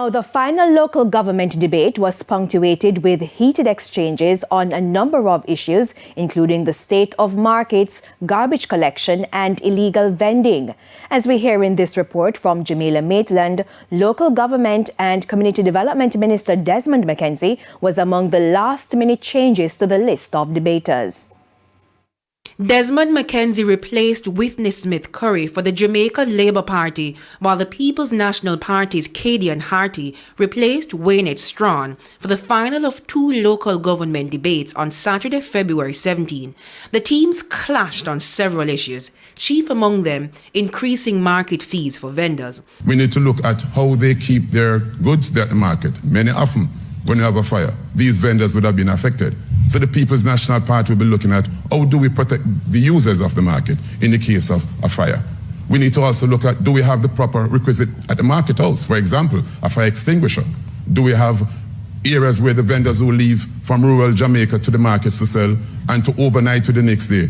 Now, the final local government debate was punctuated with heated exchanges on a number of issues, including the state of markets, garbage collection, and illegal vending. As we hear in this report from Jamila Maitland, local government and community development minister Desmond McKenzie was among the last-minute changes to the list of debaters. Desmond McKenzie replaced Whitney Smith Curry for the Jamaica Labour Party, while the People's National Party's Cadian Harty replaced Waynette Strawn for the final of two local government debates on Saturday, February 17. The teams clashed on several issues, chief among them increasing market fees for vendors. We need to look at how they keep their goods there at the market. Many of them, when you have a fire, these vendors would have been affected. So the People's National Party will be looking at how do we protect the users of the market in the case of a fire. We need to also look at, do we have the proper requisite at the market house? For example, a fire extinguisher. Do we have areas where the vendors will leave from rural Jamaica to the markets to sell and to overnight to the next day?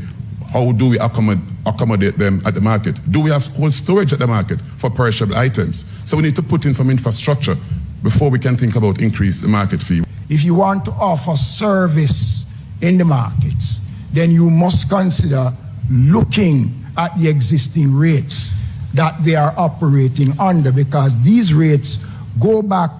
How do we accommodate them at the market? Do we have cold storage at the market for perishable items? So we need to put in some infrastructure before we can think about increase the market fee. If you want to offer service in the markets, then you must consider looking at the existing rates that they are operating under, because these rates go back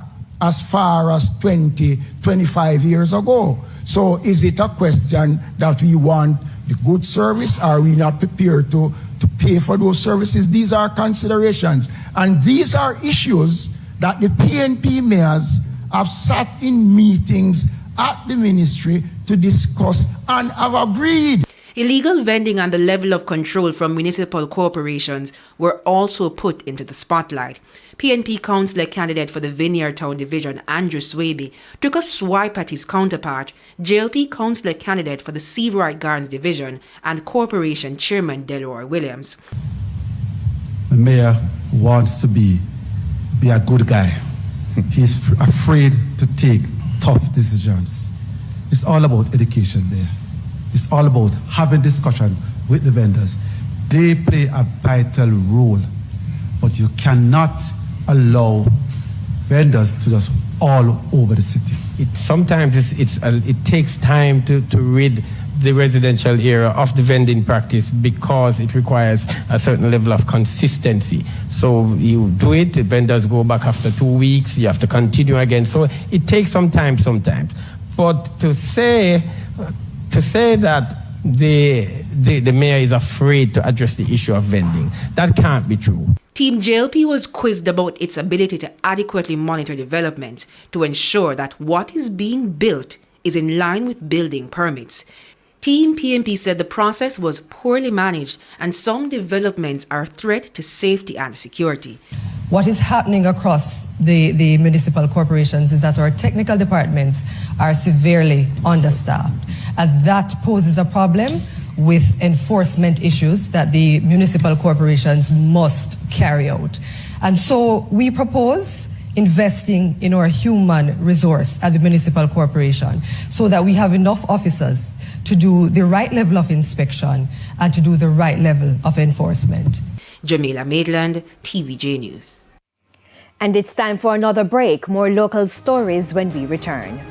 as far as 20, 25 years ago. So is it a question that we want the good service? Are we not prepared to pay for those services? These are considerations. And these are issues that the PNP mayors have sat in meetings at the ministry to discuss and have agreed. Illegal vending and the level of control from municipal corporations were also put into the spotlight. PNP councillor candidate for the Vineyard Town Division, Andrew Swaby, took a swipe at his counterpart, JLP councillor candidate for the Seabright Gardens Division and Corporation Chairman Delroy Williams. The mayor wants to be a good guy. He's afraid to take tough decisions. It's all about education there. It's all about having discussion with the vendors. They play a vital role, but you cannot allow vendors to just all over the city. Sometimes it takes time to rid the residential area of the vending practice because it requires a certain level of consistency. So you do it, the vendors go back after 2 weeks, you have to continue again. So it takes some time sometimes. But to say that the mayor is afraid to address the issue of vending, that can't be true. Team JLP was quizzed about its ability to adequately monitor developments to ensure that what is being built is in line with building permits. Team PNP said the process was poorly managed and some developments are a threat to safety and security. What is happening across the municipal corporations is that our technical departments are severely understaffed, and that poses a problem with enforcement issues that the municipal corporations must carry out. And so we propose investing in our human resource at the municipal corporation so that we have enough officers to do the right level of inspection and to do the right level of enforcement. Jamila Maitland, TVJ News. And it's time for another break. More local stories when we return.